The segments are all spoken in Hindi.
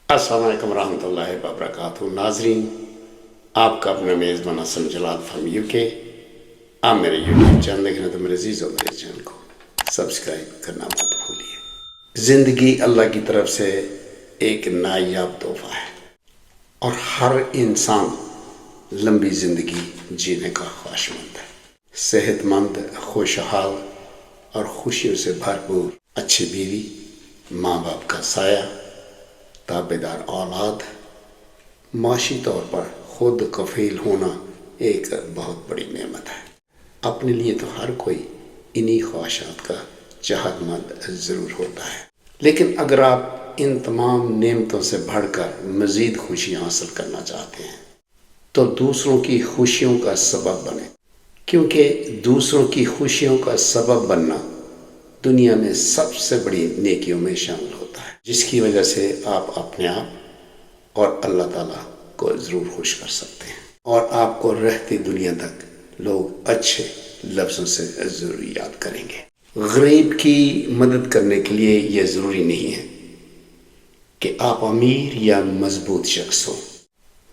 अस्सलाम वालेकुम रहमतुल्लाहि व बरकातुहू। नाज़रीन, आपका अपना मेज़बान हसन जलाल फ्रॉम यूके। आप मेरे यूट्यूब चैनल देख रहे हैं तो मेरे अजीज़ों, मेरे चैनल को सब्सक्राइब करना मत भूलिए। ज़िंदगी अल्लाह की तरफ से एक नायाब तोहफा है और हर इंसान लंबी ज़िंदगी जीने का ख्वाहिशमंद है। सेहतमंद, खुशहाल और खुशियों से भरपूर अच्छी बीवी, माँ बाप का साया, ताबेदार औलाद, माशी तौर पर खुद कफील होना एक बहुत बड़ी नेमत है। अपने लिए तो हर कोई इन्हीं ख्वाहिशात का चाहतमंद ज़रूर होता है, लेकिन अगर आप इन तमाम नेमतों से बढ़कर मज़ीद खुशियाँ हासिल करना चाहते हैं तो दूसरों की खुशियों का सबब बने, क्योंकि दूसरों की खुशियों का सबब बनना दुनिया में सबसे बड़ी नेकियों में शामिल होता है, जिसकी वजह से आप अपने आप और अल्लाह ताला को ज़रूर खुश कर सकते हैं और आपको रहती दुनिया तक लोग अच्छे लफ्ज़ों से ज़रूर याद करेंगे। गरीब की मदद करने के लिए यह ज़रूरी नहीं है कि आप अमीर या मजबूत शख्स हो,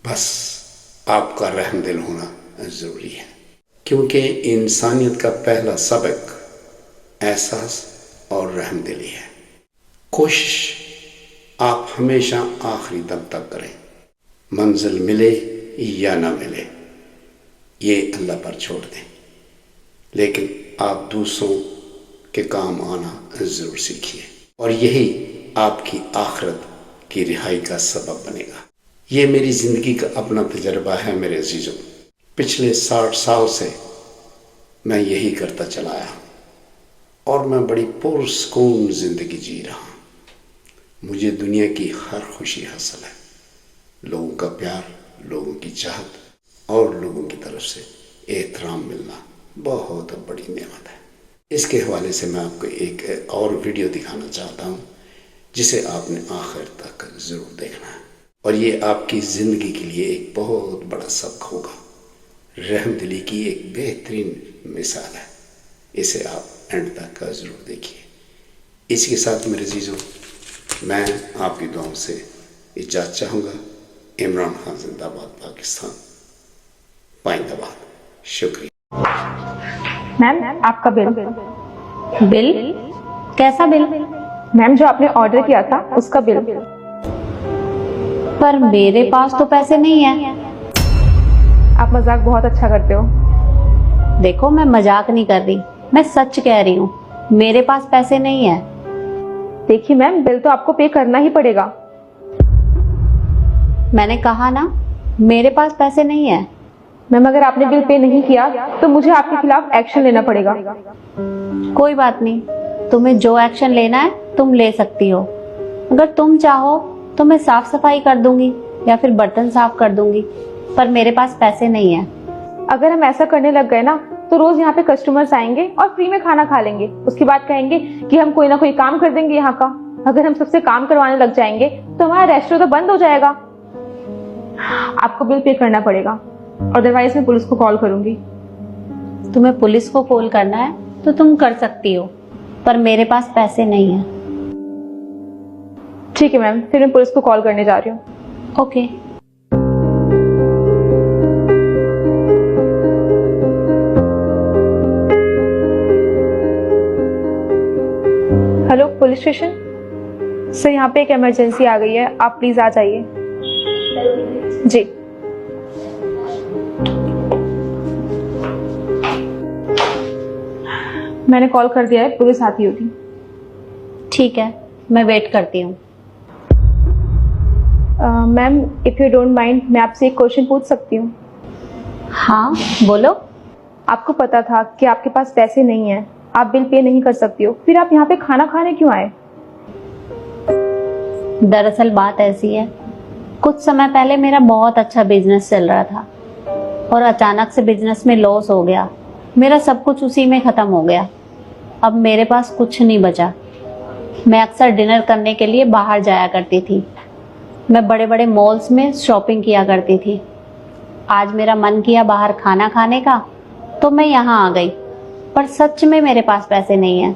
बस आपका रहमदिल होना ज़रूरी है, क्योंकि इंसानियत का पहला सबक एहसास और रहमदिली है। कोशिश आप हमेशा आखिरी दम तक करें, मंजिल मिले या ना मिले ये अल्लाह पर छोड़ दें, लेकिन आप दूसरों के काम आना ज़रूर सीखिए और यही आपकी आखिरत की रिहाई का सबब बनेगा। ये मेरी ज़िंदगी का अपना तजर्बा है मेरे अजीज़ों। पिछले 60 साल से मैं यही करता चला आया हूँ और मैं बड़ी पुरसकून ज़िंदगी जी रहा हूँ। मुझे दुनिया की हर खुशी हासिल है। लोगों का प्यार, लोगों की चाहत और लोगों की तरफ से एहतराम मिलना बहुत बड़ी नेमत है। इसके हवाले से मैं आपको एक और वीडियो दिखाना चाहता हूँ, जिसे आपने आखिर तक ज़रूर देखना है और ये आपकी ज़िंदगी के लिए एक बहुत बड़ा सबक होगा। रहमदिली की एक बेहतरीन मिसाल है, इसे आप एंड तक ज़रूर देखिए। इसी के साथ मेरे अजीज़ों, मैं आपकी दुआओं से इजाज़त चाहूँगा। इमरान खान जिंदाबाद, पाकिस्तान पाइंदाबाद। शुक्रिया। मैम, आपका बिल। बिल? कैसा बिल? मैम, जो आपने ऑर्डर किया था उसका बिल। पर मेरे पास तो पैसे नहीं है। आप मजाक बहुत अच्छा करते हो। देखो, मैं मजाक नहीं कर रही, मैं सच कह रही हूँ, मेरे पास पैसे नहीं है। देखिए मैम, बिल तो आपको पे करना ही पड़ेगा। मैंने कहा ना, मेरे पास पैसे नहीं है। मैम, अगर आपने बिल पे नहीं किया तो मुझे आपके खिलाफ एक्शन लेना पड़ेगा। कोई बात नहीं, तुम्हें जो एक्शन लेना है तुम ले सकती हो। अगर तुम चाहो तो मैं साफ सफाई कर दूंगी या फिर बर्तन साफ कर दूंगी, पर मेरे पास पैसे नहीं है। अगर हम ऐसा करने लग गए ना तो रोज यहाँ पे कस्टमर्स आएंगे और फ्री में खाना खा लेंगे। उसके बाद कहेंगे कि हम कोई ना कोई काम कर देंगे यहाँ का। अगर हम सबसे काम करवाने लग जाएंगे तो हमारा रेस्टोरेंट तो बंद हो जाएगा। आपको बिल पे करना पड़ेगा, अदरवाइज मैं पुलिस को कॉल करूंगी। तुम्हें पुलिस को कॉल करना है तो तुम कर सकती हो, पर मेरे पास पैसे नहीं है। ठीक है मैम, फिर मैं पुलिस को कॉल करने जा रही हूँ। Okay. Hello, police station. Sir, यहाँ पे एक इमरजेंसी आ गई है, आप प्लीज आ जाइए। जी। मैंने कॉल कर दिया है, पुलिस आती होगी। ठीक है, मैं वेट करती हूँ। Ma'am, if you don't mind, मैं आपसे एक क्वेश्चन पूछ सकती हूँ? हाँ, बोलो। आपको पता था कि आपके पास पैसे नहीं है, आप बिल पे नहीं कर सकती हो, फिर आप यहाँ पे खाना खाने क्यों आए? दरअसल बात ऐसी है, कुछ समय पहले मेरा बहुत अच्छा बिजनेस चल रहा था और अचानक से बिजनेस में लॉस हो गया। मेरा सब कुछ उसी में ख़त्म हो गया। अब मेरे पास कुछ नहीं बचा। मैं अक्सर डिनर करने के लिए बाहर जाया करती थी। मैं बड़े बड़े मॉल्स में शॉपिंग किया करती थी। आज मेरा मन किया बाहर खाना खाने का, तो मैं यहाँ आ गई, पर सच में मेरे पास पैसे नहीं हैं।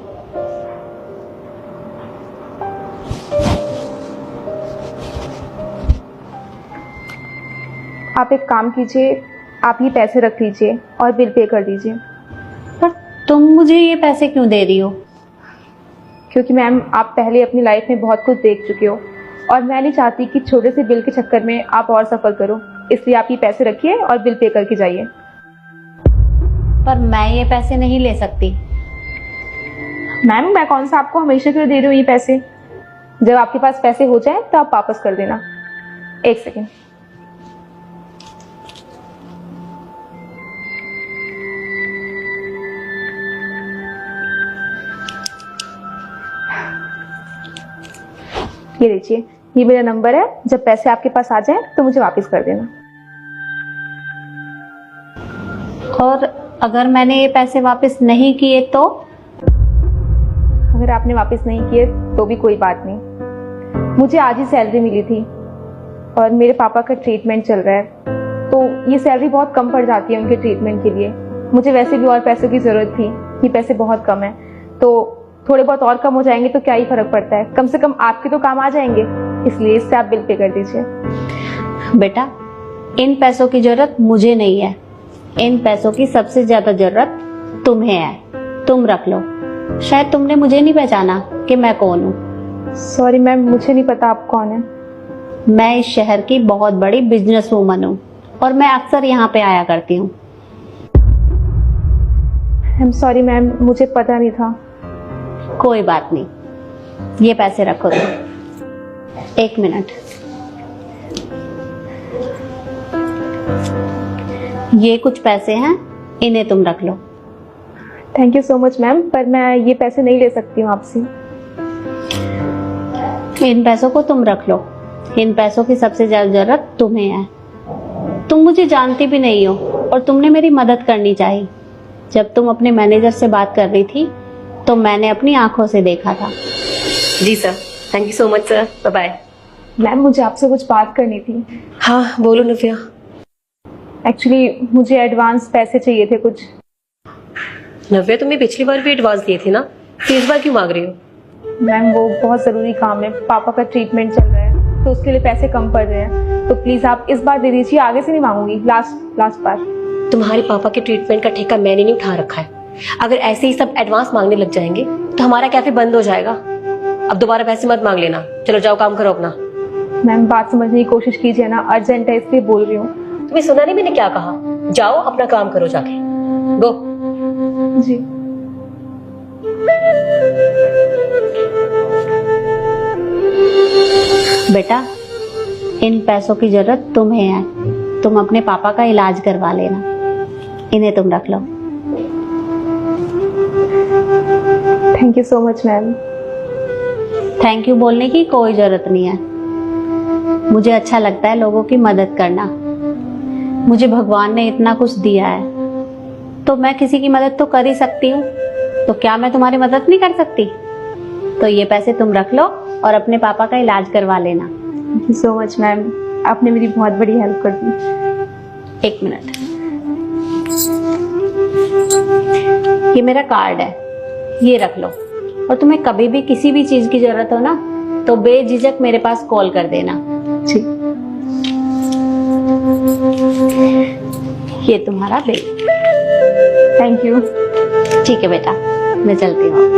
आप एक काम कीजिए, आप ये पैसे रख लीजिए और बिल पे कर दीजिए। पर तुम मुझे ये पैसे क्यों दे रही हो? क्योंकि मैम आप पहले अपनी लाइफ में बहुत कुछ देख चुके हो और मैं नहीं चाहती कि छोटे से बिल के चक्कर में आप और सफ़र करो, इसलिए आप ये पैसे रखिए और बिल पे करके जाइए। पर मैं ये पैसे नहीं ले सकती। मैम मैं कौन सा आपको हमेशा के लिए दे रही हूँ ये पैसे? जब आपके पास पैसे हो जाए तो आप वापस कर देना। एक सेकेंड। ये लीजिए, ये मेरा नंबर है, जब पैसे आपके पास आ जाए तो मुझे वापस कर देना। और अगर मैंने ये पैसे वापस नहीं किए तो? अगर आपने वापस नहीं किए तो भी कोई बात नहीं, मुझे आज ही सैलरी मिली थी और मेरे पापा का ट्रीटमेंट चल रहा है, तो ये सैलरी बहुत कम पड़ जाती है उनके ट्रीटमेंट के लिए। मुझे वैसे भी और पैसों की ज़रूरत थी, ये पैसे बहुत कम है, तो थोड़े बहुत और कम हो जाएंगे तो क्या ही फर्क पड़ता है, कम से कम आपके तो काम आ जाएंगे, इसलिए इससे आप बिल पे कर दीजिए। बेटा, इन पैसों की जरूरत मुझे नहीं है, इन पैसों की सबसे ज्यादा जरूरत तुम्हें है। तुम रख लो। शायद तुमने मुझे नहीं पहचाना कि मैं कौन हूँ। सॉरी मैम, मुझे नहीं पता आप कौन है। मैं इस शहर की बहुत बड़ी बिजनेस वूमन हूँ और मैं अक्सर यहाँ पे आया करती हूँ। आई एम सॉरी मैम, मुझे पता नहीं था। कोई बात नहीं, ये पैसे रखो तुम। एक मिनट, ये कुछ पैसे हैं, इन्हें तुम रख लो। Thank you so much ma'am, पर मैं ये पैसे नहीं ले सकती हूँ आपसे। इन पैसों को तुम रख लो, इन पैसों की सबसे ज्यादा जरूरत तुम्हें है। तुम मुझे जानती भी नहीं हो और तुमने मेरी मदद करनी चाहिए। जब तुम अपने मैनेजर से बात कर रही थी तो मैंने अपनी आंखों से देखा था। जी sir, thank you so much sir, bye bye. Ma'am मुझे आपसे कुछ बात करनी थी। हाँ बोलो नव्या। एक्चुअली मुझे एडवांस पैसे चाहिए थे कुछ। नव्या, तुम्हें पिछली बार भी एडवांस दिए थे ना, फिर इस बार क्यों मांग रही हो? मैम वो बहुत ज़रूरी काम है, पापा का ट्रीटमेंट चल रहा है तो उसके लिए पैसे कम पड़ रहे हैं, तो प्लीज़ आप इस बार दे दीजिए, आगे से नहीं मांगूंगी, लास्ट बार। तुम्हारे पापा के ट्रीटमेंट का ठेका मैंने नहीं उठा रखा है। अगर ऐसे ही सब एडवांस मांगने लग जाएंगे तो हमारा कैफे बंद हो जाएगा। अब दोबारा पैसे मत मांग लेना, चलो जाओ काम करो अपना। मैम बात समझने की कोशिश कीजिए ना, अर्जेंट है इसलिए बोल रही हूँ। तुम्हें सुना नहीं मैंने क्या कहा? जाओ अपना काम करो जाके, गो। जी बेटा, इन पैसों की जरूरत तुम्हें है, तुम अपने पापा का इलाज करवा लेना, इन्हें तुम रख लो। Thank you so much ma'am. Thank you बोलने की कोई जरूरत नहीं है, मुझे अच्छा लगता है लोगों की मदद करना। मुझे भगवान ने इतना कुछ दिया है तो मैं किसी की मदद तो कर ही सकती हूँ, तो क्या मैं तुम्हारी मदद नहीं कर सकती? तो ये पैसे तुम रख लो और अपने पापा का इलाज करवा लेना। Thank you so much ma'am, आपने मेरी बहुत बड़ी हेल्प कर दी। एक मिनट, ये मेरा कार्ड है, ये रख लो, और तुम्हें कभी भी किसी भी चीज की जरूरत हो ना तो बेझिझक मेरे पास कॉल कर देना। जी ये तुम्हारा बिल। Thank you. ठीक है बेटा, मैं चलती हूँ।